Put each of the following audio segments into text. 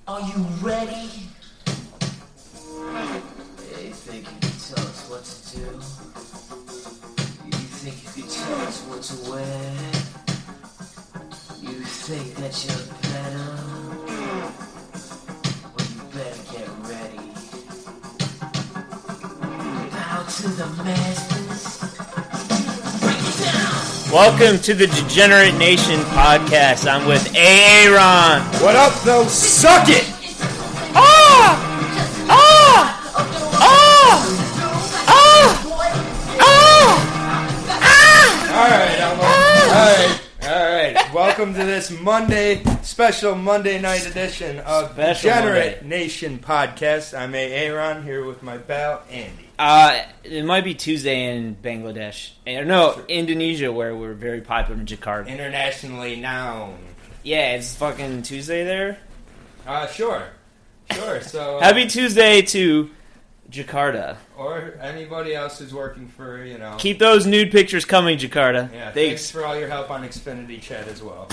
Are you ready? You think you can tell us what to do? You think you can tell us what to wear? You think that you're better? Well, you better get ready. Bow to the masters. Break it down! Welcome to the Degenerate Nation podcast. I'm with Aaron. What up, though? Suck it! Alright. Welcome to this special Monday night edition of Degenerate Nation podcast. I'm Aaron here with my pal, Andy. It might be Tuesday in Bangladesh. No, Indonesia, where we're very popular in Jakarta. Internationally known. Yeah, it's fucking Tuesday there. Sure. So Happy Tuesday to Jakarta. Or anybody else who's working for, Keep those nude pictures coming, Jakarta. Yeah, thanks for all your help on Xfinity chat as well.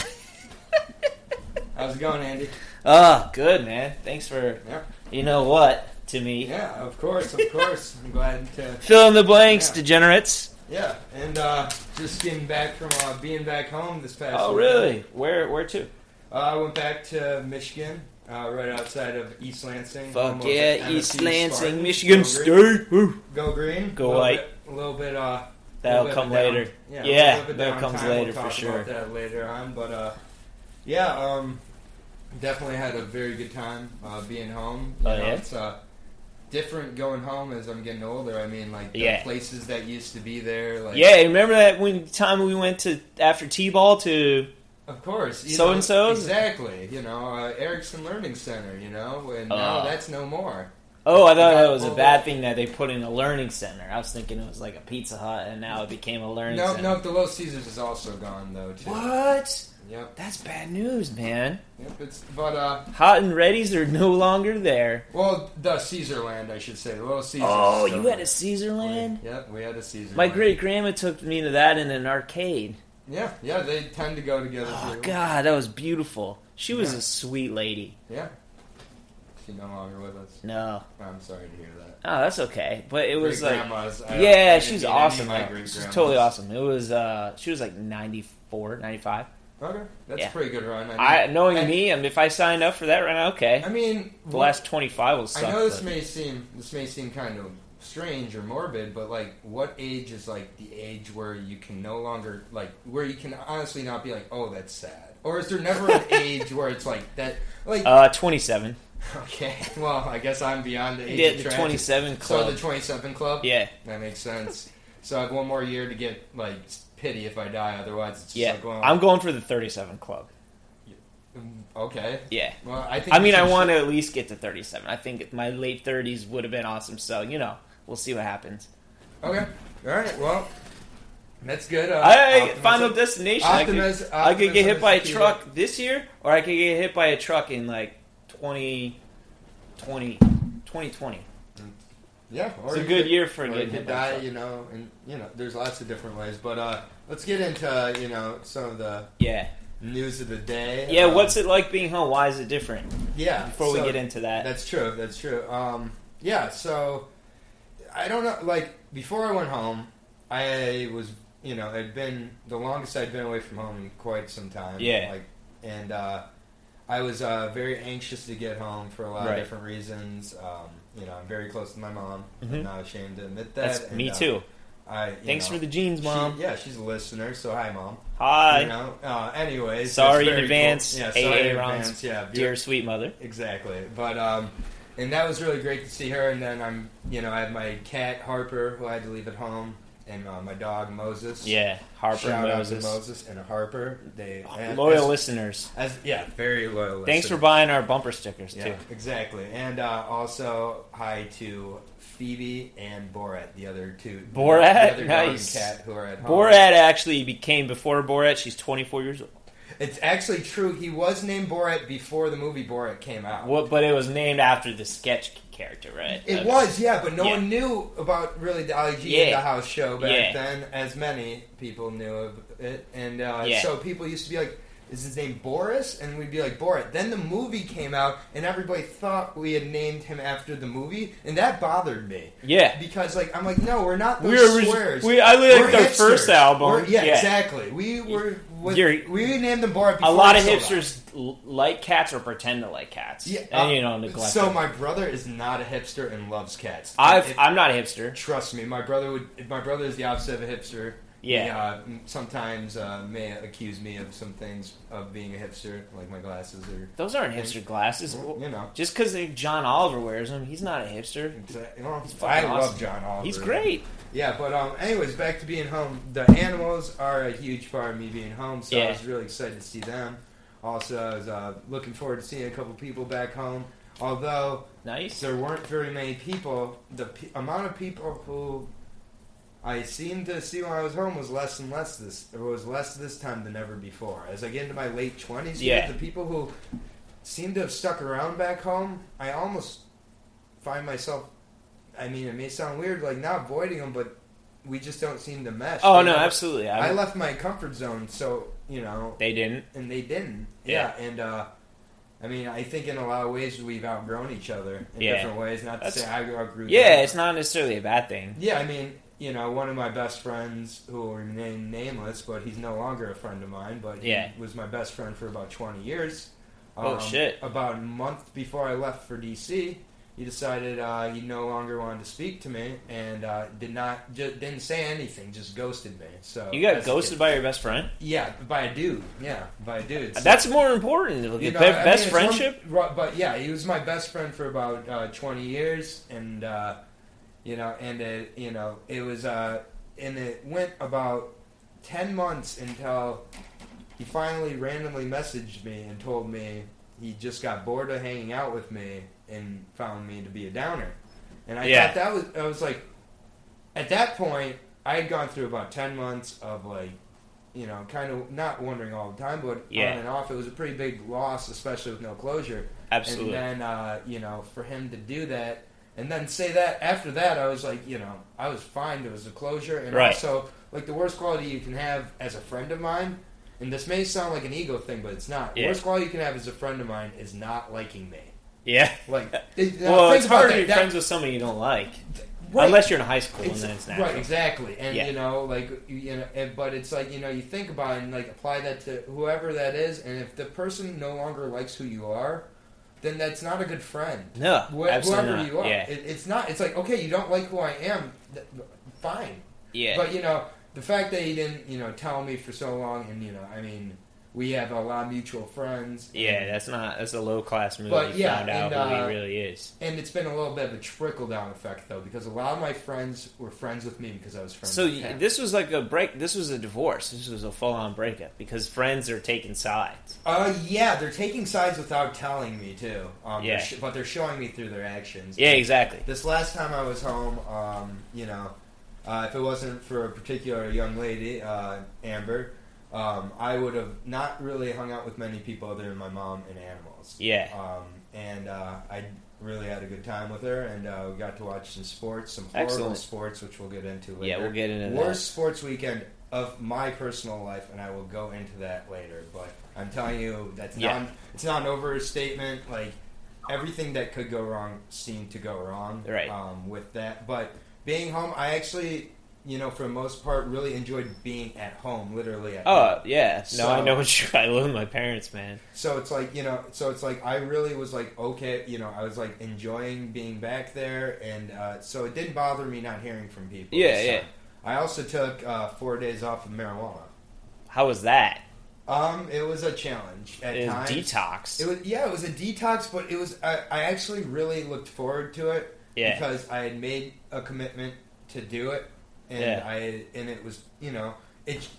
How's it going, Andy? Good, man. Thanks for, Yeah. you know what, to me. Yeah, of course. I'm glad to... Fill in the blanks, Yeah. Degenerates. Yeah, and just getting back from being back home this past Oh, weekend. really? Where to? I went back to Michigan, right outside of East Lansing. Fuck almost yeah, at East MSU Lansing, Spartans. Michigan Go State. Green. Woo. Go green. Go white. A little bit. That'll come later. Yeah, that comes later for sure. We'll talk about that later on, but definitely had a very good time being home. It's different going home as I'm getting older. I mean, like the places that used to be there. Like, yeah, remember that time we went to after T-ball to? Of course, so and so's exactly. Erickson Learning Center. And now that's no more. Oh, I thought that was a bad thing that they put in a learning center. I was thinking it was like a Pizza Hut, and now it became a learning center. No, the Little Caesars is also gone though too. What? Yep. That's bad news, man. Yep. Hot and Ready's are no longer there. Well, the Caesarland, I should say, the Little Caesars. Oh, you had a Caesarland? Yep, we had a Caesarland. My great grandma took me to that in an arcade. Yeah, they tend to go together. Oh too. God, that was beautiful. She was a sweet lady. Yeah. She's no longer with us. No. I'm sorry to hear that. Oh, that's okay. But it was like, she's awesome. She's totally awesome. It was, she was like 94, 95. Okay, that's a pretty good run. Knowing me, if I signed up for that right now, okay. I mean, the last 25 will suck. I know this may seem kind of strange or morbid, but like, what age is like the age where you can no longer where you can honestly not be like, oh, that's sad, or is there never an age where it's like that? Like 27. Okay, well, I guess I'm beyond the age of the 27 club. So the 27 club? Yeah. That makes sense. So I have one more year to get, pity if I die, otherwise it's just I'm going for the 37 club. Okay. Yeah. Well, I want to at least get to 37. I think my late 30s would have been awesome, so, we'll see what happens. Okay. All right, well, that's good. Final destination. I could get hit by a truck this year, or I could get hit by a truck in, 2020. Yeah, it's a good year for getting hit by a truck. And there's lots of different ways. But let's get into some of the news of the day. Yeah, what's it like being home? Why is it different? Yeah, before we get into that, that's true. So I don't know. Before I went home, I was had been the longest I'd been away from home in quite some time. Yeah, and I was very anxious to get home for a lot of different reasons. I'm very close to my mom. Mm-hmm. I'm not ashamed to admit that. That's me too. Thanks for the jeans, Mom. She's a listener, so hi, Mom. Hi. Anyways. Sorry in advance. Cool. Yeah, sorry in advance. Dear sweet mother. Exactly. But, and that was really great to see her. And then I had my cat, Harper, who I had to leave at home. And my dog, Moses. Yeah, Harper and Moses. Shout out to Moses and Harper. Loyal listeners. Very loyal listeners. Thanks for buying our bumper stickers, too. Yeah, exactly. And also, hi to Phoebe and Borat, the other two. Borat? The other Nice. dog and cat who are at home. Borat actually became, before Borat, she's 24 years old. It's actually true. He was named Borat before the movie Borat came out. But it was named after the sketch character, right? It was, but no one knew about really the Ali G in the House show back then, as many people knew of it. And so people used to be like, is his name Boris? And we'd be like, Boris. Then the movie came out, and everybody thought we had named him after the movie, and that bothered me. Yeah. Because, like, I'm like, no, we're not those swears. I liked their hipsters. first album. Yeah, exactly. We named them Boris. A lot of hipsters like cats or pretend to like cats. Yeah, and, neglect So them. my brother is not a hipster and loves cats. I'm not a hipster. Trust me, my brother is the opposite of a hipster. Yeah. He, sometimes may accuse me of some things of being a hipster, like my glasses or... Those aren't hipster glasses. Well, Just because John Oliver wears them, he's not a hipster. I love John Oliver. He's great. Yeah, but anyways, back to being home. The animals are a huge part of me being home, so I was really excited to see them. Also, I was looking forward to seeing a couple people back home. Although there weren't very many people, the amount of people who I seemed to see when I was home was less and less this time than ever before. As I get into my late 20s, the people who seem to have stuck around back home, I almost find myself, I mean, it may sound weird, like not avoiding them, but we just don't seem to mesh. Oh, no, absolutely. I left my comfort zone, so, They didn't. And they didn't. Yeah, and, I mean, I think in a lot of ways we've outgrown each other in different ways. Not to say I outgrew them. Yeah, it's not necessarily a bad thing. Yeah, I mean, one of my best friends, who will remain nameless, but he's no longer a friend of mine, but he was my best friend for about 20 years. Oh, shit. About a month before I left for D.C., he decided he no longer wanted to speak to me and didn't say anything, just ghosted me. So you got ghosted by your best friend? Yeah, by a dude. Yeah, by a dude. So, that's more important. Best friendship? But yeah, he was my best friend for about 20 years, and it was and it went about 10 months until he finally randomly messaged me and told me he just got bored of hanging out with me and found me to be a downer. And I thought I was like, at that point, I had gone through about 10 months of like, kind of not wondering all the time, but on and off. It was a pretty big loss, especially with no closure. Absolutely. And then, for him to do that, and then say that, after that, I was like, I was fine. There was a closure. And also, like, the worst quality you can have as a friend of mine, and this may sound like an ego thing, but it's not. The worst quality you can have as a friend of mine is not liking me. Yeah. Like, it's hard to be friends with somebody you don't like. Right. Unless you're in high school, and then it's natural. Right, exactly. And, but it's like, you think about it and, like, apply that to whoever that is, and if the person no longer likes who you are, then that's not a good friend. No, absolutely whoever not. you are. Yeah. It's not. It's like, okay, you don't like who I am, fine. Yeah. But, the fact that he didn't, tell me for so long, and, I mean, we have a lot of mutual friends. Yeah, that's a low-class move. But, found out who he really is. And it's been a little bit of a trickle-down effect, though, because a lot of my friends were friends with me because I was friends with him. So this was like a break. This was a divorce. This was a full-on breakup because friends are taking sides. Yeah, they're taking sides without telling me, too. But they're showing me through their actions. Yeah, exactly. This last time I was home, if it wasn't for a particular young lady, Amber, I would have not really hung out with many people other than my mom and animals. Yeah. I really had a good time with her, and we got to watch some sports, some horrible sports, which we'll get into later. Yeah, we'll get into that. Worst sports weekend of my personal life, and I will go into that later. But I'm telling you, it's not an overstatement. Like, everything that could go wrong seemed to go wrong. Right. With that, but being home, I actually, for the most part, really enjoyed being at home, literally at home. Yeah. No, I know what I live with my parents, man. So it's like, I really was like, okay, I was like enjoying being back there, and so it didn't bother me not hearing from people. Yeah. I also took 4 days off of marijuana. How was that? It was a challenge at times. Detox. It was a detox, but it was, I actually really looked forward to it. Yeah. Because I had made a commitment to do it, and it was,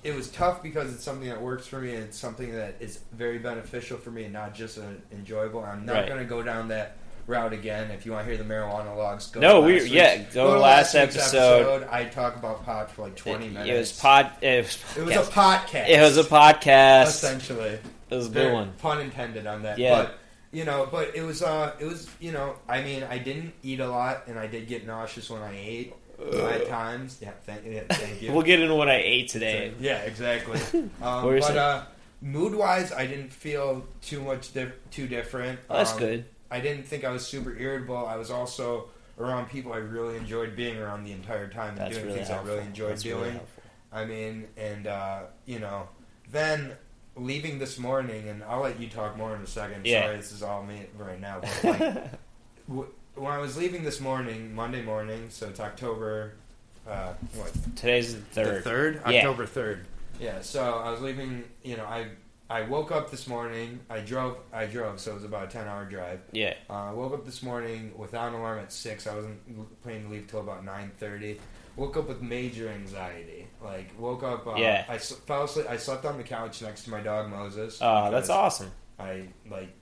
it was tough because it's something that works for me, and it's something that is very beneficial for me, and not just enjoyable. I'm not going to go down that route again. If you want to hear the marijuana logs, go. Go to last episode. I talk about pot for like 20 minutes. It was a podcast. It was a podcast, essentially. It was a good one. Pun intended on that. Yeah. But it was, I mean, I didn't eat a lot, and I did get nauseous when I ate at times. Yeah, thank you. We'll get into what I ate today. Yeah, exactly. mood-wise, I didn't feel too different. Oh, that's good. I didn't think I was super irritable. I was also around people I really enjoyed being around the entire time and doing things I really enjoyed doing. I mean, and then leaving this morning, and I'll let you talk more in a second. Yeah. Sorry, this is all me right now. But when I was leaving this morning, Monday morning, so it's October, what? Today's the 3rd. The 3rd? Yeah. October 3rd. Yeah, so I was leaving, I woke up this morning, I drove, so it was about a 10-hour drive. Yeah. I woke up this morning without an alarm at 6. I wasn't planning to leave till about 9:30. Woke up with major anxiety. Woke up, I fell asleep, I slept on the couch next to my dog Moses. Oh, that's awesome. I,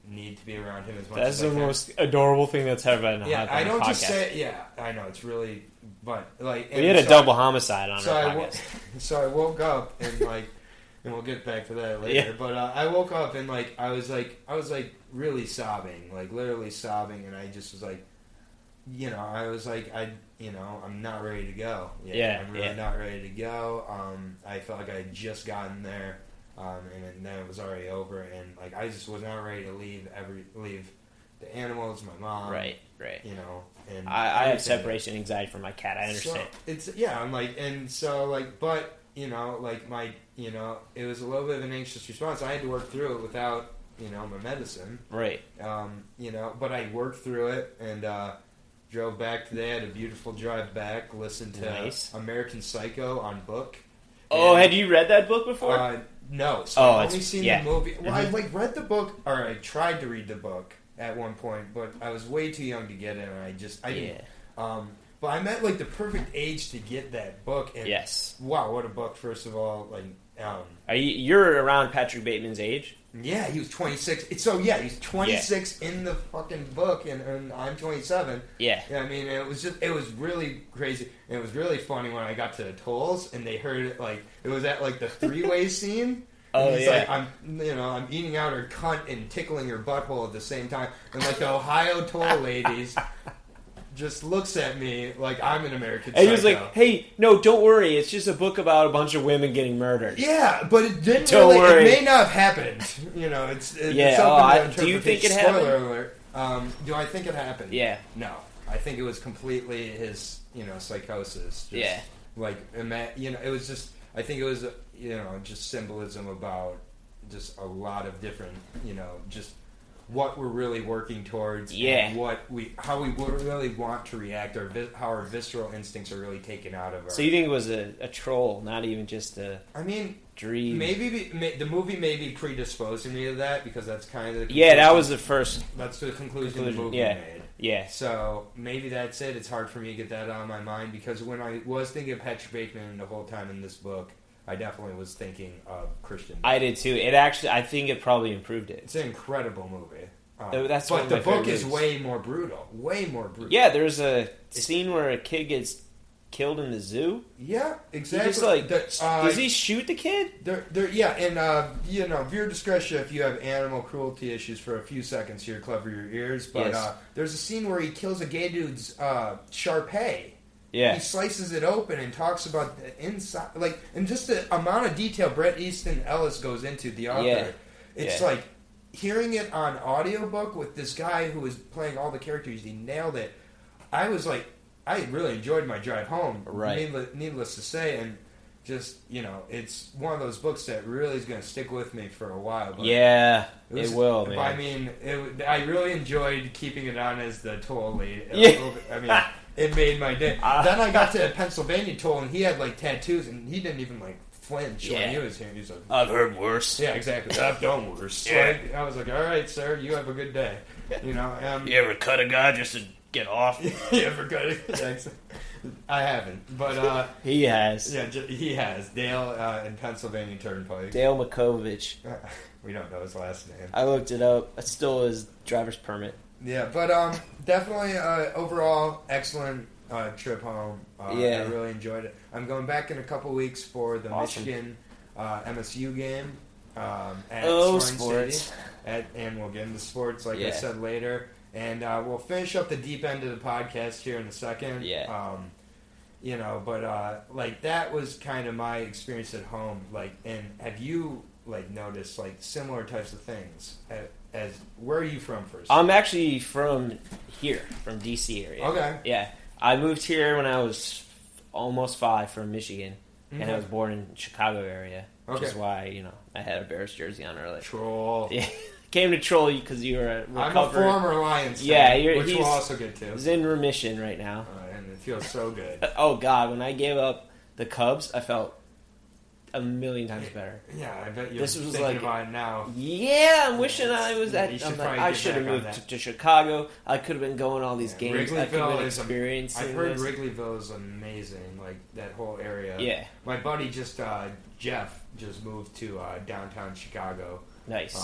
need to be around him as much as I can. That's the most adorable thing that's ever been Yeah, I don't podcast. just say, yeah, I know, it's really, but, we had a double homicide on our podcast. So I woke up and, and we'll get back to that later. Yeah. But I woke up and I was really sobbing, literally sobbing, and I just was I was I'm not ready to go. I'm really not ready to go. I felt like I had just gotten there, and then it was already over, and I just was not ready to leave the animals, my mom, Right. And I have separation anxiety from my cat. I understand. So it was a little bit of an anxious response. I had to work through it without, my medicine. Right. But I worked through it and drove back today. Had a beautiful drive back. Listened to American Psycho on book. Oh, had you read that book before? No. So I've only seen the movie. Well, Mm-hmm. I read the book, or I tried to read the book at one point, but I was way too young to get it, and I didn't. But I'm at the perfect age to get that book. And yes. Wow, what a book! First of all, you're around Patrick Bateman's age? Yeah, he was 26. So yeah, he's 26 in the fucking book, and I'm 27. Yeah. I mean, it was really crazy. And it was really funny when I got to the tolls and they heard it it was at the 3-way scene. Oh, and he's yeah. I'm eating out her cunt and tickling her butthole at the same time, and the Ohio toll ladies just looks at me like I'm an American Psycho. And he was like, "Hey, no, don't worry. It's just a book about a bunch of women getting murdered." Yeah, but it didn't. Don't worry. It may not have happened. It's yeah. something Do you think it Spoiler happened? alert. Do I think it happened? Yeah. No, I think it was completely his, psychosis. Just, it was just. I think it was, just symbolism about just a lot of different, just what we're really working towards, and how we really want to react, or how our visceral instincts are really taken out of our. So you think it was a troll, not even just a dream? Maybe the movie maybe predisposing me to that, because that's kind of that was the first. That's the conclusion the movie made. Yeah. So maybe that's it. It's hard for me to get that out of my mind, because when I was thinking of Patrick Bateman the whole time in this book, I definitely was thinking of Christian. I did too. I think it probably improved it. It's an incredible movie. But the book is way more brutal. Way more brutal. Yeah, there's a scene where a kid gets killed in the zoo. Yeah, exactly. Does he shoot the kid? Viewer discretion if you have animal cruelty issues for a few seconds here, cover your ears. But there's a scene where he kills a gay dude's Shar-Pei. Yeah. He slices it open and talks about the inside, and just the amount of detail Bret Easton Ellis goes into, the author. Yeah. It's hearing it on audiobook with this guy who was playing all the characters, he nailed it. I really enjoyed my drive home, right? Needless to say, and just, it's one of those books that really is going to stick with me for a while. But it will, man. I mean, I really enjoyed keeping it on as the toll lead. It made my day. Then I got to a Pennsylvania toll, and he had tattoos, and he didn't even flinch when he was here. He's like, "I've heard worse." Yeah, exactly. I've done worse. Yeah. I was like, "All right, sir, you have a good day." You ever cut a guy just to get off? You ever cut it? I haven't, but he has. Yeah, he has. Dale in Pennsylvania Turnpike. Dale Makovich. We don't know his last name. I looked it up. It's still his driver's permit. Yeah, but definitely overall excellent trip home. I really enjoyed it. I'm going back in a couple weeks for the Michigan MSU game at Sports. City. And we'll get into sports, I said later. And we'll finish up the deep end of the podcast here in a second. Yeah. But that was kind of my experience at home. And have you like noticed like similar types of things. As where are you from first? I'm actually from here, from DC area. Okay. Yeah, I moved here when I was almost 5 from Michigan, and I was born in Chicago area, which is why I had a Bears jersey on earlier. Troll. Yeah. Came to troll you because you were a recovered. I'm a former Lions fan, yeah, which we'll also get to. He's in remission right now. And it feels so good. Oh, God. When I gave up the Cubs, I felt a million times better. Yeah, I bet you're this was thinking about it now. Yeah, I'm wishing I was at... I should have moved to Chicago. I could have been going to all these games. I could have been experiencing I've heard Wrigleyville is amazing, like that whole area. Yeah. My buddy Jeff just moved to downtown Chicago. Nice.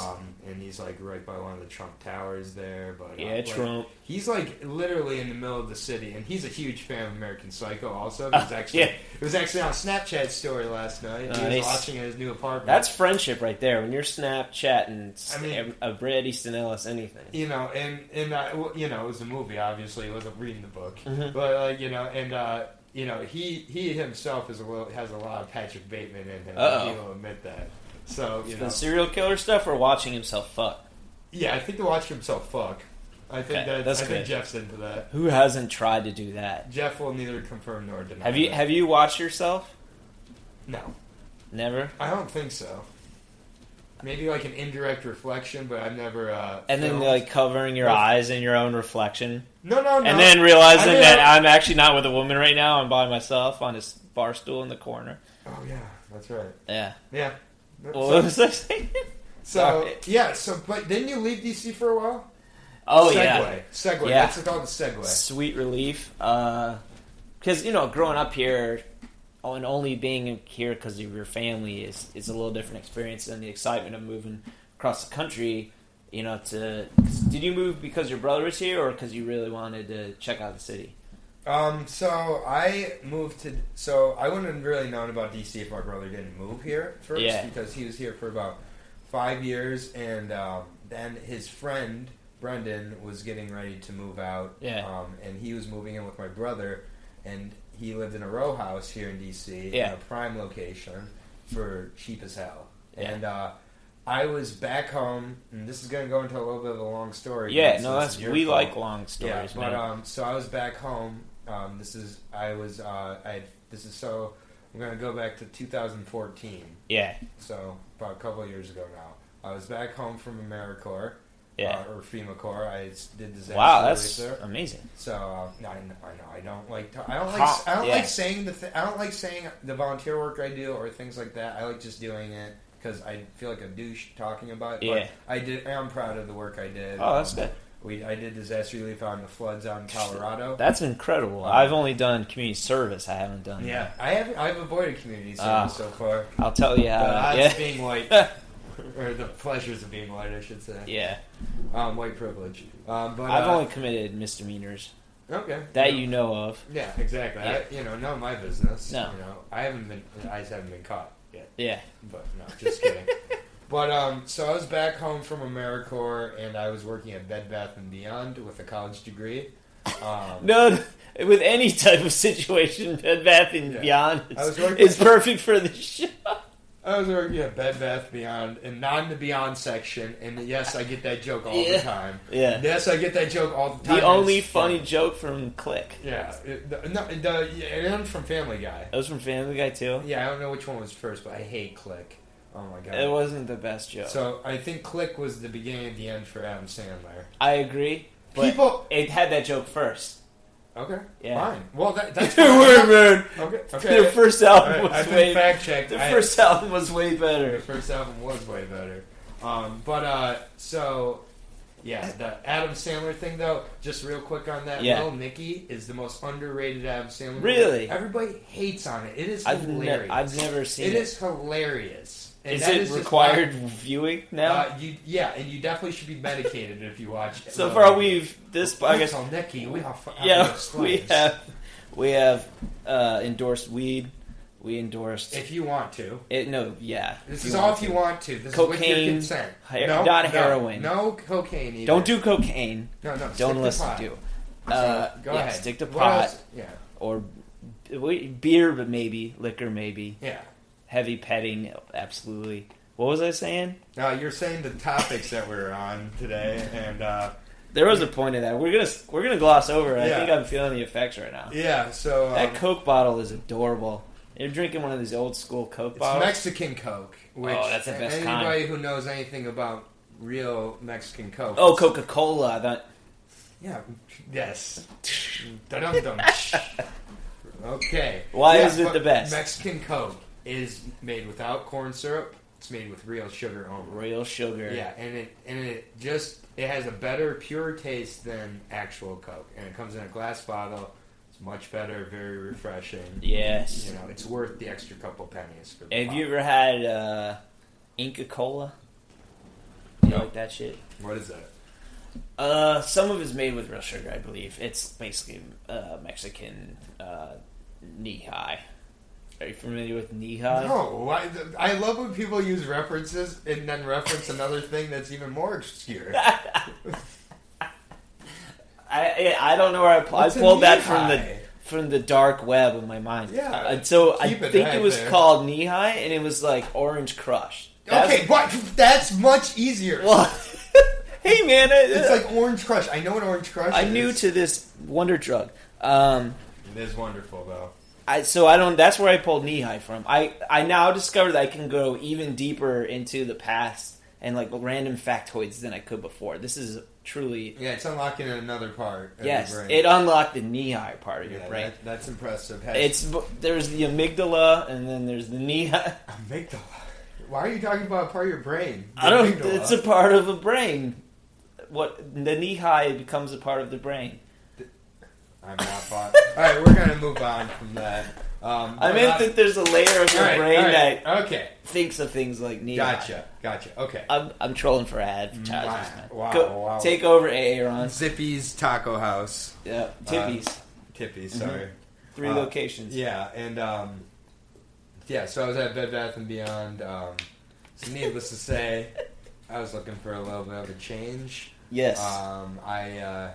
And he's like right by one of the Trump Towers there. But Trump. He's like literally in the middle of the city, and he's a huge fan of American Psycho. Also, it was actually on a Snapchat story last night. He was watching in his new apartment. That's friendship right there. When you're Snapchatting, a Bret Easton Ellis, anything. And it was a movie. Obviously, he wasn't reading the book, mm-hmm. but he himself has a lot of Patrick Bateman in him. He'll admit that. So the serial killer stuff, or watching himself fuck. Yeah, I think to watch himself fuck. I think that's I good. think Jeff's into that. Who hasn't tried to do that? Jeff will neither confirm nor deny. Have you watched yourself? No, never. I don't think so. Maybe like an indirect reflection, but I've never. And then like covering your eyes in your own reflection. No. And then realizing that I'm actually not with a woman right now. I'm by myself on this bar stool in the corner. Oh yeah, that's right. Yeah. Yeah. What was I saying? But didn't you leave DC for a while? Oh, Segue. Yeah. That's called the segue. Sweet relief. Because, growing up here and only being here because of your family is a little different experience than the excitement of moving across the country, did you move because your brother was here or because you really wanted to check out the city? So I moved to. So I wouldn't have really known about DC if my brother didn't move here first, because he was here for about 5 years, and then his friend Brendan was getting ready to move out. Yeah. And he was moving in with my brother, and he lived in a row house here in DC, in a prime location for cheap as hell. Yeah. And I was back home, and this is going to go into a little bit of a long story. Yeah, no, we like long stories. Yeah, but so I was back home. I'm going to go back to 2014. Yeah. So about a couple of years ago now, I was back home from AmeriCorps. Yeah. Or FEMA Corps. I did disaster Wow, that's relief there. amazing. So I know I don't like like saying I don't like saying the volunteer work I do or things like that. I like just doing it because I feel like a douche talking about it. Yeah. But I'm proud of the work I did. Oh, that's good. I did disaster relief on the floods out in Colorado. That's incredible. I've only done community service. I haven't done. Yeah, I've avoided community service so far. I'll tell you how. The odds of being white, or the pleasures of being white, I should say. Yeah. White privilege. But I've only committed misdemeanors. Okay. That you know of. Yeah, exactly. Yeah. None of my business. No. I just haven't been caught yet. Yeah. But no, just kidding. But so I was back home from AmeriCorps, and I was working at Bed Bath & Beyond with a college degree. No, with any type of situation, Bed Bath & Beyond is perfect for this show. I was working at Bed Bath Beyond, and not in the Beyond section, and yes, I get that joke all the time. Yeah. Yes, I get that joke all the time. The only funny joke from Click. Yeah. And from Family Guy. That was from Family Guy, too? Yeah, I don't know which one was first, but I hate Click. Oh my god. It wasn't the best joke. So, I think Click was the beginning and the end for Adam Sandler. I agree, but it had that joke first. Okay. Yeah. Fine. Well, that's Wait, man. Okay. Their first album was way fact checked. The first album was way better. The first album was way better. So yeah, the Adam Sandler thing though, just real quick on that. Yeah. Little Nicky is the most underrated Adam Sandler movie. Really? Everybody hates on it. It is hilarious. I've never seen it. It is hilarious. And is it required viewing now? and you definitely should be medicated if you watch it. So far, I guess Nicky. We have endorsed weed. We endorsed. If you want to. This is all if you want to. This cocaine, is with your consent. Not heroin. No cocaine either. Don't do cocaine. No. Don't listen to. Go ahead. Stick to pot. Yeah. Or beer, but maybe liquor, maybe. Yeah. Heavy petting, absolutely. What was I saying? You're saying the topics that we're on today, and There was a point in that. We're gonna gloss over it. Yeah. I think I'm feeling the effects right now. yeah. So That Coke bottle is adorable. You're drinking one of these old school Coke it's bottles. Mexican Coke. Which that's the best anybody who knows anything about real Mexican Coke. Oh, Coca-Cola. That. Yeah. Yes. Dum-dum. Okay. Why Yeah, is it but the best? Mexican Coke is made without corn syrup. It's made with real sugar only. Real sugar. Yeah, and it has a better, pure taste than actual Coke, and it comes in a glass bottle. It's much better, very refreshing. Yes. You know, it's worth the extra couple pennies for the Have bottle. you ever had Inca Cola? You like that shit? What is that? Some of it's made with real sugar, I believe. It's basically Mexican knee-high. Are you familiar with knee-high? No, I love when people use references and then reference another thing that's even more obscure. I don't know where I What's a pulled that knee-high? from the dark web of my mind. Yeah, So I keep it think right it was there. called knee-high, and it was like Orange Crush. Okay, what? That's much easier. Well, hey man, It's like Orange Crush. I know what Orange Crush is. I'm new to this wonder drug. It is wonderful, though. That's where I pulled knee high from. I now discovered that I can go even deeper into the past and like random factoids than I could before. This is truly Yeah, it's unlocking another part of yes. your brain. It unlocked the knee high part of your brain. That's impressive. There's the amygdala and then there's the knee high. Amygdala. Why are you talking about a part of your brain? The I don't. amygdala. It's a part of a brain. What the knee high becomes a part of the brain. I'm not bought. All right, we're gonna move on from that. I meant that there's a layer of your brain that thinks of things like knee high. Gotcha. Okay. I'm trolling for advertisers, man. Wow, Go, wow. Take over, Aaron. Zippy's Taco House. Yeah, Tippy's. Tippy's, sorry. 3 locations. Yeah, and so I was at Bed Bath & Beyond. So needless to say, I was looking for a little bit of a change. Yes. I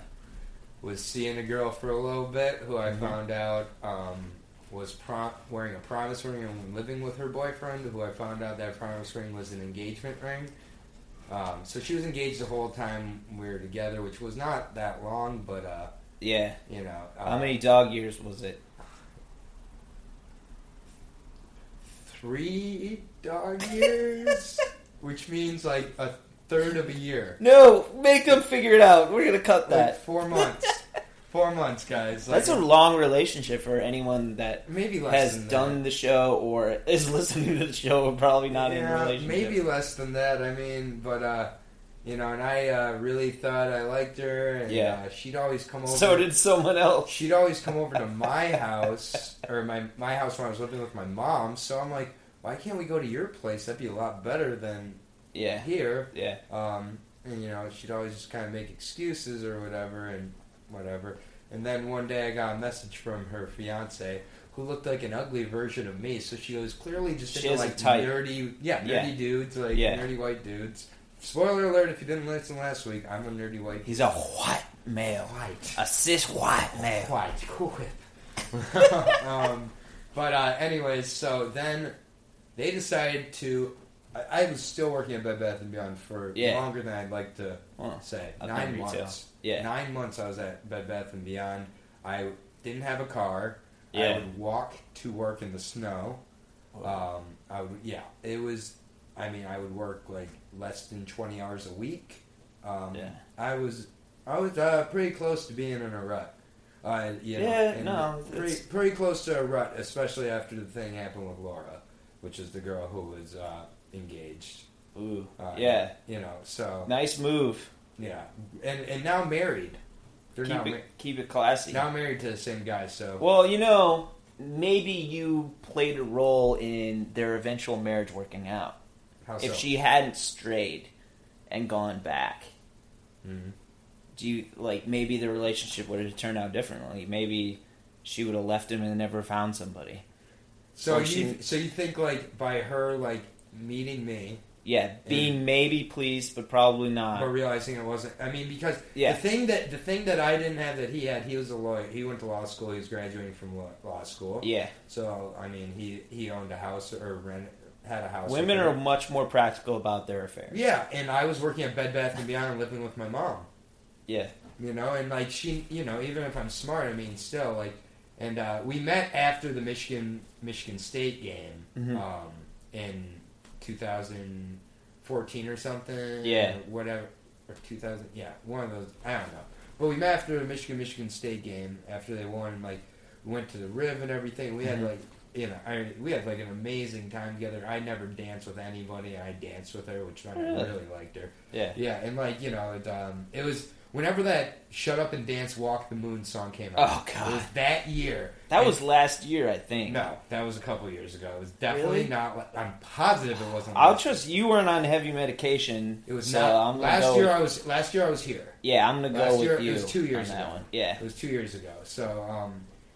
was seeing a girl for a little bit who I found out was wearing a promise ring and living with her boyfriend, who I found out that promise ring was an engagement ring. So she was engaged the whole time we were together, which was not that long, but yeah. you know. How many dog years was it? 3 dog years, which means like a third of a year. No, make them figure it out. We're gonna cut that. Like 4 months. 4 months, guys. Like, That's a long relationship for anyone that maybe less has than done the show or is listening to the show or probably not in a relationship. Maybe less than that. I mean, but you know, and I really thought I liked her, and she'd always come over. So did someone else. She'd always come over to my house, or my house when I was living with my mom. So I'm like, why can't we go to your place? That'd be a lot better than here. Yeah. And you know, she'd always just kind of make excuses or whatever. And then one day I got a message from her fiance who looked like an ugly version of me. So she was clearly just into like nerdy dudes, like nerdy white dudes. Spoiler alert, if you didn't listen last week, I'm a nerdy white dude. He's a white male. White. A cis white male. White. Cool whip. Anyways, so then they decided to... I was still working at Bed Bath & Beyond for longer than I'd like to say. 9 months. Yeah. 9 months I was at Bed Bath & Beyond. I didn't have a car. Yeah. I would walk to work in the snow. It was... I mean, I would work like less than 20 hours a week. I was pretty close to being in a rut. Pretty close to a rut, especially after the thing happened with Laura, which is the girl who was engaged. Ooh, You know, so nice move. Yeah, and now married. Keep it classy. Now married to the same guy. So well, you know, maybe you played a role in their eventual marriage working out. How If so? she hadn't strayed and gone back, Mm-hmm. do you maybe the relationship would have turned out differently? Maybe she would have left him and never found somebody. So you think like by her like meeting me, being maybe pleased but probably not. but realizing it wasn't. I mean, because Yeah. the thing that I didn't have that he had, he was a lawyer. He went to law school. He was graduating from law school. Yeah, So I mean, he owned a house or had a house. Women with are her. much more practical about their affairs. Yeah, and I was working at Bed Bath & Beyond and living with my mom. Yeah. You know, and like she, you know, even if I'm smart, I mean, still like, and we met after the Michigan State game in 2014 or something. Yeah. Or whatever, or 2000. Yeah, one of those. I don't know. But we met after the Michigan State game after they won. And, like, we went to the Riv and everything. We had like. You know, we had like an amazing time together. I never danced with anybody, and I danced with her, which meant I really liked her. Yeah. Yeah, and like, you know, it was whenever that "Shut Up and Dance, Walk the Moon" song came out. Oh God, it was that year. That was last year, I think. No, that was a couple years ago. It was definitely Really? not. I'm positive it wasn't. I'll trust you weren't on heavy medication. It was so not. I'm Last go year with, I was here. Yeah, I'm gonna go with you. It was 2 years on ago. that one. Yeah, It was 2 years ago. So,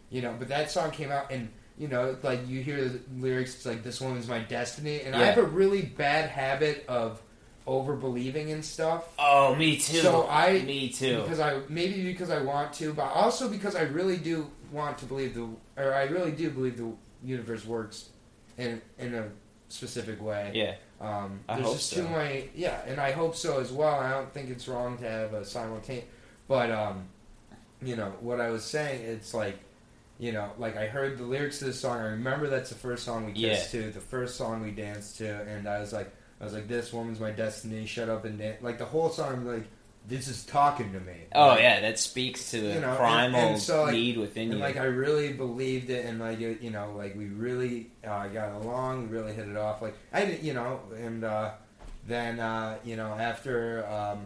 you know, but that song came out and. You know, like you hear the lyrics, it's like, this woman's my destiny. And I have a really bad habit of over-believing in stuff. Oh, me too. So me too. Because I want to, but also because I really do want to believe I really do believe the universe works in a specific way. Yeah. There's hope just so. too many, yeah, and I hope so as well. I don't think it's wrong to have a simultaneous, but, you know, what I was saying, it's like, you know, like I heard the lyrics to this song. I remember that's the first song we kissed to, the first song we danced to, and I was like, this woman's my destiny. Shut up and dance. Like the whole song, like this is talking to me. Oh like, yeah, that speaks to the you know, primal and so, like, need within and you. like I really believed it, and like you know, like we really got along. We really hit it off. Like I didn't, you know, and then you know, after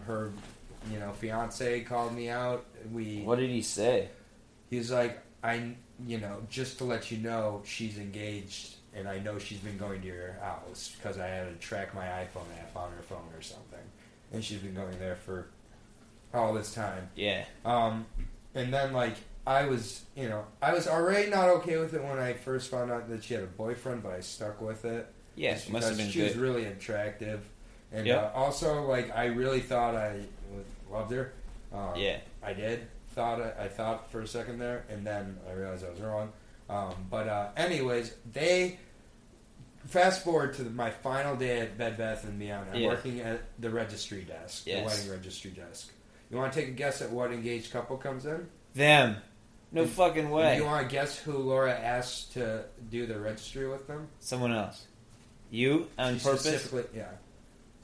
her, you know, fiance called me out. What did he say? He's like, you know, just to let you know, she's engaged, and I know she's been going to your house because I had to track my iPhone app on her phone or something, and she's been going there for all this time. Yeah. And then like I was already not okay with it when I first found out that she had a boyfriend, but I stuck with it. Yeah, just must have been because she good. was really attractive, and Yep. Also like I really thought I loved her. Yeah. I did. I thought for a second there, and then I realized I was wrong. But anyways, they fast forward to my final day at Bed Bath & Beyond. I'm working at the registry desk, the wedding registry desk. You want to take a guess at what engaged couple comes in? Them. No fucking way. You want to guess who Laura asked to do the registry with them? Someone else. You on She purpose? specifically, yeah,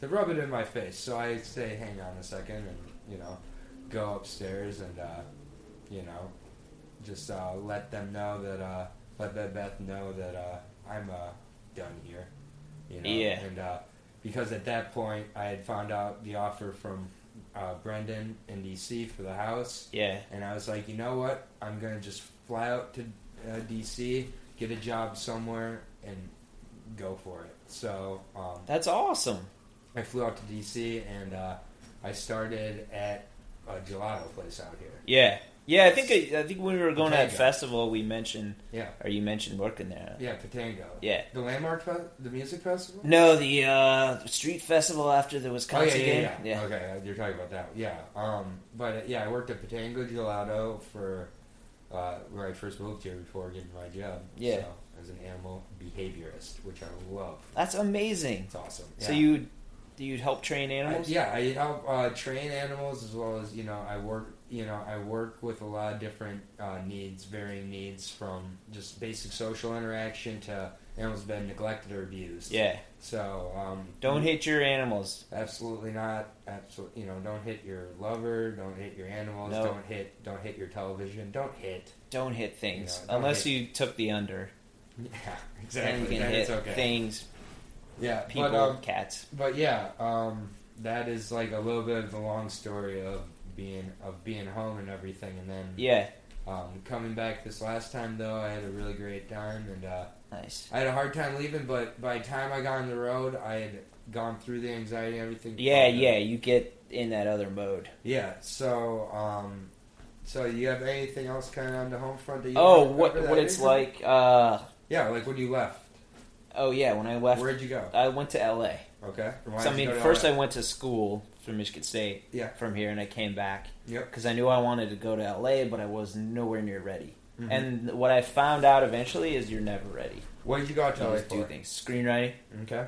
to rub it in my face. So I say, hang on a second, and you know, go upstairs and you know, just let them know that let Bed Bath know that I'm done here. You know, Yeah. and because at that point I had found out the offer from Brendan in DC for the house. Yeah. And I was like, you know what? I'm gonna just fly out to DC, get a job somewhere, and go for it. So That's awesome. I flew out to DC and I started at a gelato place out here. Yeah. Yeah, I think when we were going to that Patango. festival, we mentioned, Yeah. or you mentioned working there. Yeah, Patango. Yeah. The Landmark, the music festival? No, the street festival after the Wisconsin game. Yeah. Okay, you're talking about that. Yeah. But I worked at Patango Gelato for where I first moved here before getting my job. Yeah. So, as an animal behaviorist, which I love. That's amazing. It's awesome. Yeah. So you'd help train animals? I help train animals as well as I work with a lot of different needs, varying needs, from just basic social interaction to animals been neglected or abused. Yeah. So don't hit your animals. Absolutely not. Absolutely, don't hit your lover. Don't hit your animals. Nope. Don't hit your television. Don't hit things don't unless hit. you took the under. Yeah, exactly. Then you can Then hit it's okay. things. Yeah, People, cats. But yeah, that is like a little bit of the long story of being home and everything, and then Yeah. Coming back this last time though, I had a really great time, and Nice. I had a hard time leaving, but by the time I got on the road, I had gone through the anxiety and everything. Yeah, you get in that other mode. Yeah. So you have anything else kind of on the home front that you? What it's like? Yeah, like when you left. Oh yeah, when I left, Where'd you go? I went to LA. Okay. So first I went to school from Michigan State. Yeah. From here, and I came back. Yep. Because I knew I wanted to go to LA, but I was nowhere near ready. Mm-hmm. And what I found out eventually is you're never ready. What did you go to You LA always do for? things. Screenwriting. Okay.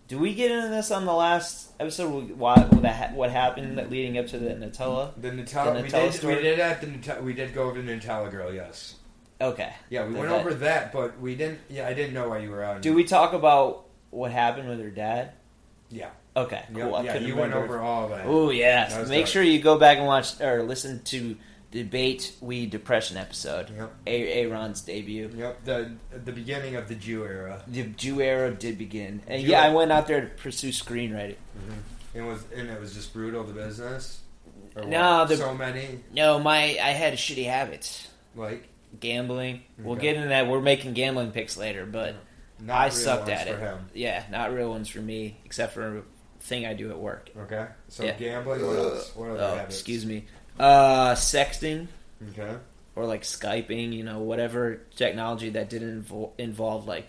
Do we get into this on the last episode? What happened leading up to the Nutella? The Nutella. story? We did at the Nutella. We did go over the Nutella Girl. Yes. Okay. Yeah, we went over that, but we didn't. Yeah, I didn't know why you were on. Do we talk about what happened with her dad? Yeah. Okay. Cool. Yeah, you went over all of that. Oh yeah. Make sure you go back and watch or listen to Debate We Depression episode. Yep. Aaron's debut. Yep. The beginning of the Jew era. The Jew era did begin, and Jew- I went out there to pursue screenwriting. Mm-hmm. It was just brutal, the business. Or No, what? So many No, I had shitty habits. like Gambling. We'll Okay. get into that. We're making gambling picks later, but not I real sucked ones at for it. him. Yeah, not real ones for me, except for a thing I do at work. Okay. So Yeah. gambling. What else? What other habits? Excuse me. Sexting. Okay. Or like Skyping, whatever technology that didn't involve like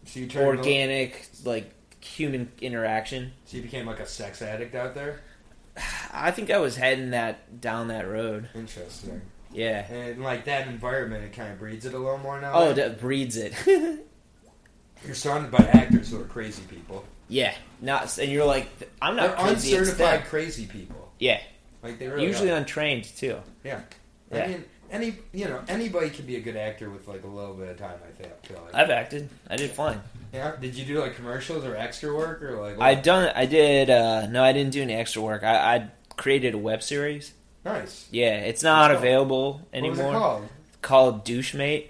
So you turned organic, like human interaction. So you became like a sex addict out there. I think I was heading down that road. Interesting. Yeah. And like that environment, it kind of breeds it a little more now. Oh, that breeds it. You're surrounded by actors who are crazy people. Yeah. And you're like, I'm not They're crazy. It's uncertified them. crazy people. Yeah. Like they really Usually are. untrained too. Yeah. Yeah. I mean, anybody can be a good actor with like a little bit of time. I feel like. I've acted. I did fine. Yeah. Did you do like commercials or extra work or like? I did. No, I didn't do any extra work. I created a web series. Nice. Yeah, it's not What's it available anymore. What was it called? Called Douchemate.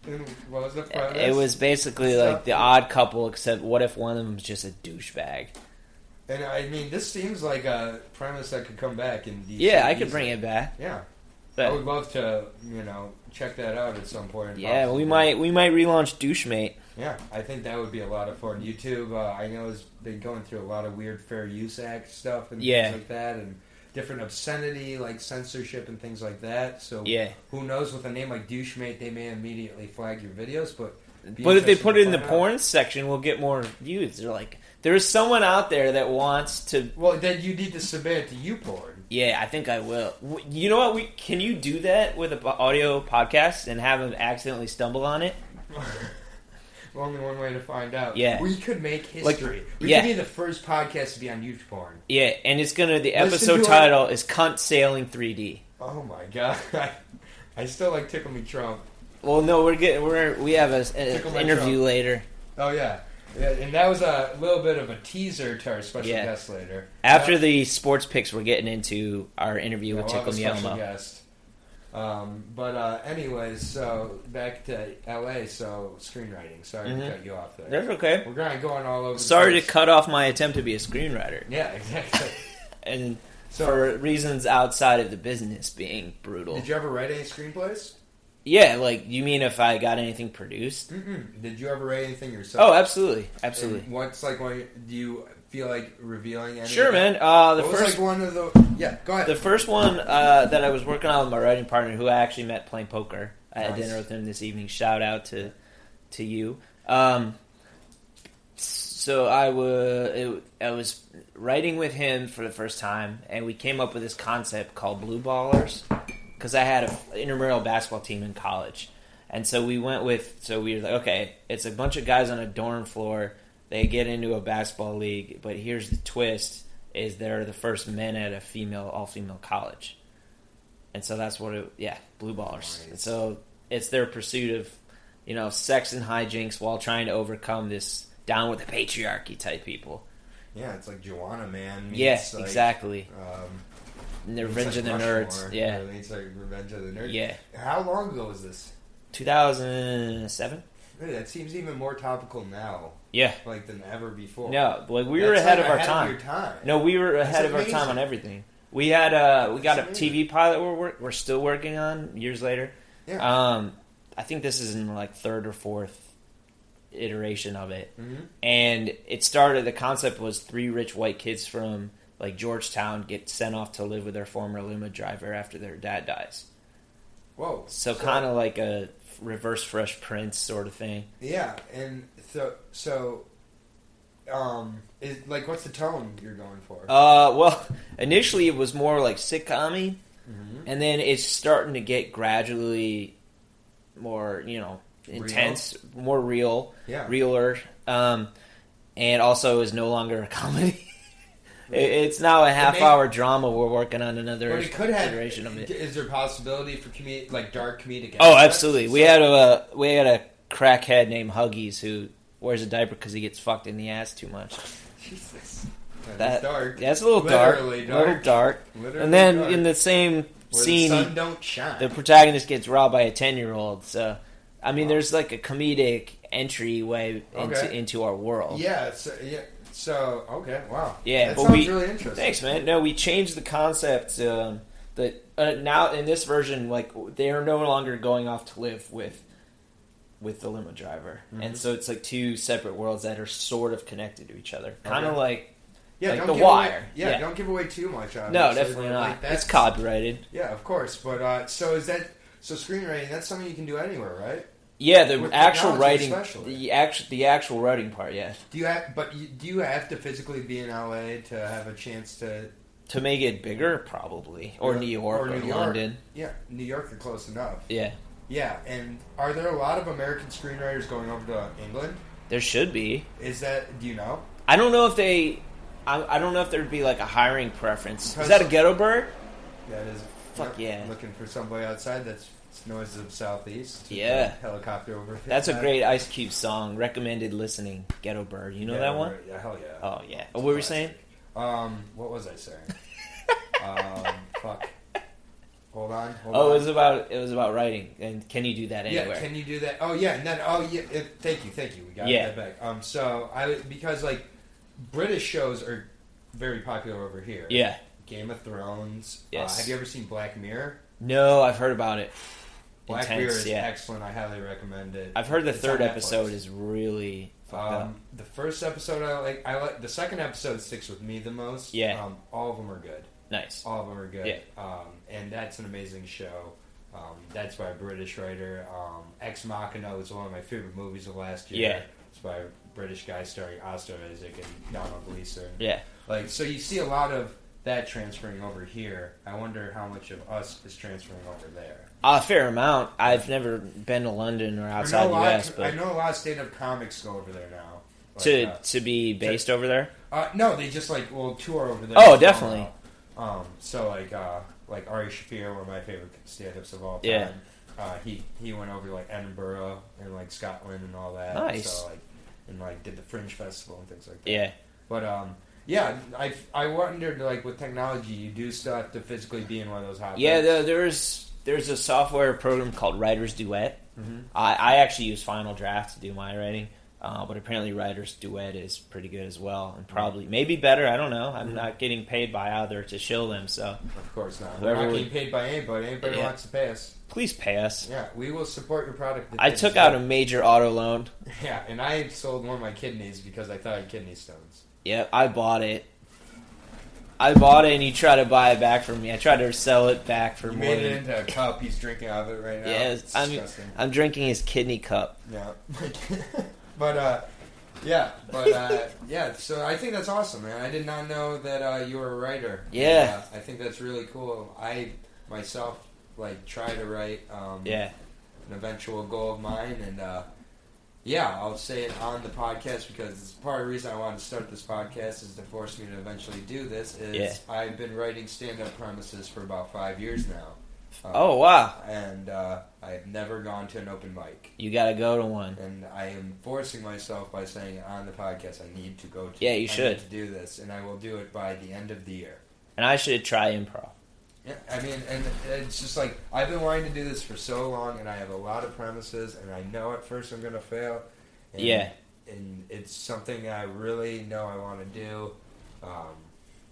And what was the premise? It was basically like the odd couple, except what if one of them was just a douchebag? And I mean, this seems like a premise that could come back in DC. Yeah, I could bring it back. Yeah. But, I would love to, check that out at some point. yeah, possibly. we might relaunch Douchemate. Yeah, I think that would be a lot of fun. YouTube, I know, has been going through a lot of weird Fair Use Act stuff and Yeah. things like that, and different obscenity, like censorship and things like that. So Yeah. who knows, with a name like Douchemate, they may immediately flag your videos, but if they put it in the find out. porn section, we'll get more views. They're like, there's someone out there that wants to. Well, then you need to submit it to YouPorn. Yeah, I think I will. You know what? Can you do that with an audio podcast and have them accidentally stumble on it? Only one way to find out. Yeah. We could make history. We yeah. could be the first podcast to be on YouPorn. Yeah, and it's the Listen episode to title is Cunt Sailing 3D. Oh my god. I still like Tickle Me Trump. Well, no, we have an Tickle my interview trunk. later. Oh yeah. Yeah, and that was a little bit of a teaser to our special Yeah. guest later. After the sports picks, we're getting into our interview with we'll have Tickle a Me special Elmo. guest. Anyways, so back to LA. So screenwriting. Sorry to cut you off there. That's okay. We're kind of going all over. Sorry the to place. cut off my attempt to be a screenwriter. Yeah, exactly. And So- for reasons outside of the business being brutal. Did you ever write any screenplays? Yeah, like, you mean if I got anything produced? Mm-mm. Did you ever write anything yourself? Oh, absolutely. Absolutely. And what's like? Do you feel like revealing anything? Sure, man. What The was first like one of the? Yeah, go ahead. The first one that I was working on with my writing partner, who I actually met playing poker. I had Nice. dinner with him this evening. Shout out to you. So I was writing with him for the first time, and we came up with this concept called Blue Ballers, because I had an intramural basketball team in college. And so we were like, okay, it's a bunch of guys on a dorm floor. They get into a basketball league, but here's the twist, is they're the first men at a all-female college. And so that's what Blue Ballers. Nice. And so it's their pursuit of, sex and hijinks while trying to overcome this down with the patriarchy type people. Yeah, it's like Joanna Man. Meets, Yeah, like, exactly. And the meets, Revenge of like, the Nerds. Rushmore. Yeah. It's like Revenge of the Nerds. Yeah. How long ago was this? 2007? Hey, that seems even more topical now, Yeah. like than ever before. No, like we were That's ahead like of our ahead time. your time. No, we were ahead of our amazing. time on everything. We got a That's TV pilot we're still working on years later. Yeah. I think this is in like third or fourth iteration of it. Mm-hmm. And it started, the concept was 3 rich white kids from like Georgetown get sent off to live with their former limo driver after their dad dies. Whoa. So kind of like a reverse Fresh Prince sort of thing. Yeah, and so is like what's the tone you're going for? Well, initially it was more like sitcom-y, Mm-hmm. and then it's starting to get gradually more intense, more real, Yeah. realer, and also is no longer a comedy. It's now a half-hour drama. We're working on another But it could have. iteration of it. Is there a possibility for dark comedic? Oh, aspects? absolutely. We had a crackhead named Huggies who wears a diaper because he gets fucked in the ass too much. Jesus. That's dark. That's a little Literally dark. Little dark. Literally And then dark. in the same Where scene, the sun don't shine. the protagonist gets robbed by a 10-year-old. So, I mean, there's like a comedic entryway into our world. Yeah. So okay. Wow. Yeah, that but sounds really interesting. Thanks, man. No, we changed the concept. That now in this version, like they are no longer going off to live with the limo driver, and so it's like two separate worlds that are sort of connected to each other, kind of like don't The give Wire. Away, don't give away too much. Obviously. No, definitely not. Like, it's copyrighted. Yeah, of course. But so screenwriting? That's something you can do anywhere, right? Yeah, the With actual technology writing, especially. the actual writing part. Yes. Do you have to physically be in LA to have a chance to make it bigger? Probably, or New York, or New York. London. Yeah, New York are close enough. Yeah, yeah. And are there a lot of American screenwriters going over to England? there should be. Do you know? I don't know if I don't know if there'd be like a hiring preference. Because Is that a ghetto bird? That is. Fuck yeah. Looking for somebody outside. That's noises of Southeast. Yeah. Helicopter over. That's a great Ice Cube song. Recommended listening. Ghetto Bird. You know that one? Yeah, hell yeah. Oh yeah. What were we saying? What was I saying? Fuck. Hold on. It was about writing. And can you do that anywhere? Yeah, can you do that? Oh yeah, and then thank you. We got that back. So because like British shows are very popular over here. Yeah. Game of Thrones. Yes. Have you ever seen Black Mirror? No, I've heard about it. Black Intense, Mirror is yeah. excellent. I highly recommend it. I've heard the It's third on episode Netflix. is really fucked up. The first episode I like. The second episode sticks with me the most. Yeah. All of them are good. Nice. All of them are good. Yeah. And that's an amazing show. That's by a British writer. Ex Machina was one of my favorite movies of last year. Yeah. It's by a British guy starring Oscar Isaac and Donald Gleeson. Yeah. Like, so you see a lot of that transferring over here. I wonder how much of us is transferring over there. A fair amount. I've never been to London or outside the US, I but know a lot of stand-up comics go over there now. to be based over there. No, they just tour over there. Oh, definitely. So like Ari Shaffir, one of my favorite stand-ups of all time. Yeah. He went over to Edinburgh and Scotland and all that. Nice. So and did the Fringe Festival and things like that. Yeah. But yeah, I wondered with technology, you do still have to physically be in one of those hot. Yeah, there's a software program called Writer's Duet. Mm-hmm. I actually use Final Draft to do my writing, but apparently Writer's Duet is pretty good as well, and probably maybe better. I don't know. I'm not getting paid by either to shill them, so Of course not. Whoever We're not would- getting paid by anybody. Anybody Yeah. wants to pay us. please pay us. Yeah, we will support your product. I took out a major auto loan. Yeah, and I sold one of my kidneys because I thought I had kidney stones. Yep, I bought it. And you try to buy it back from me. I tried to sell it back for You more made than... it into a cup. He's drinking out of it right now. Yes, It's I'm disgusting. drinking his kidney cup. Yeah. Yeah. So I think that's awesome, man. I did not know that you were a writer. Yeah. And, I think that's really cool. I myself try to write. Yeah. An eventual goal of mine, and yeah, I'll say it on the podcast because it's part of the reason I wanted to start this podcast is to force me to eventually do this. I've been writing stand-up premises for about 5 years now. Oh, wow. And I've never gone to an open mic. You got to go to one. And I am forcing myself by saying on the podcast I need to go to. Yeah, you I should. need to do this, and I will do it by the end of the year. And I should try improv. Yeah, I mean, and it's just I've been wanting to do this for so long, and I have a lot of premises, and I know at first I'm going to fail. And, Yeah. And it's something I really know I want to do.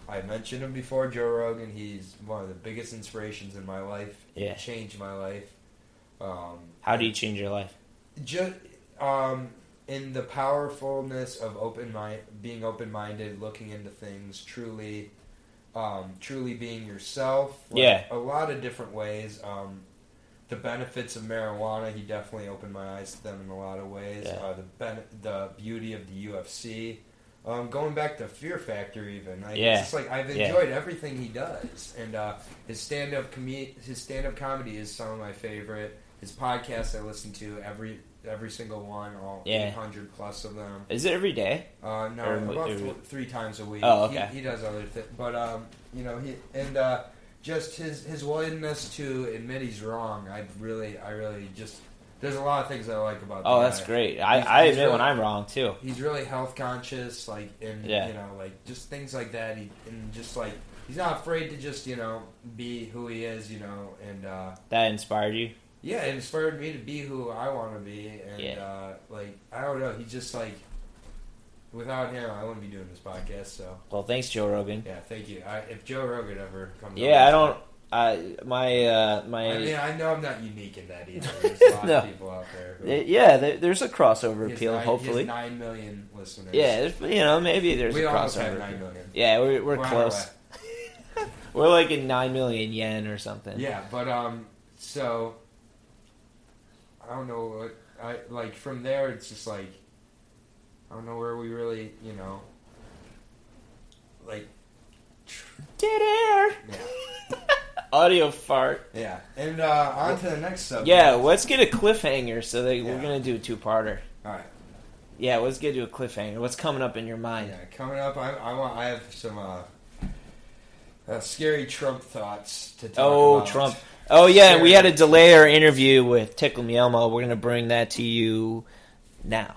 I mentioned him before, Joe Rogan. He's one of the biggest inspirations in my life. Yeah. He changed my life. How do you change your life? Just in the powerfulness of being open-minded, looking into things, truly being yourself. Yeah. A lot of different ways. The benefits of marijuana, he definitely opened my eyes to them in a lot of ways. Yeah. The beauty of the UFC. Going back to Fear Factor, even Yeah. it's just like I've enjoyed everything he does, and his stand-up comedy is some of my favorite. His podcasts I listen to every single one, all 800 plus of them. Is it every day? No, about 3 times a week. Oh, okay. He does other things, but just his willingness to admit he's wrong. I really just. There's a lot of things I like about. Oh, the that's guy. great. I admit really, when I'm wrong too. He's really health conscious, like just things like that. He's not afraid to just be who he is, and That inspired you? yeah, it inspired me to be who I want to be, and I don't know, he's just like, without him, I wouldn't be doing this podcast. So Well, thanks, Joe Rogan. yeah, thank you. If Joe Rogan ever comes, Yeah, on, I don't. I know I'm not unique in that either. There's a lot of people out there. There's a crossover appeal, hopefully. He has 9 million listeners. Yeah, maybe there's we a almost crossover. have 9 million. Yeah, we're on our close. way. We're like in 9 million yen or something. Yeah, but so I don't know what I like from there. It's just like I don't know where we really, like Dead air. yeah. Audio fart. Yeah, and on to the next subject. Yeah, let's get a cliffhanger so that we're Yeah. gonna do a 2-parter. All right. Yeah, let's get to a cliffhanger. What's coming up in your mind? Yeah, coming up, I have some scary Trump thoughts to talk about. Trump. Oh yeah, Scary. we had to delay our interview with Tickle Me Elmo. We're gonna bring that to you now.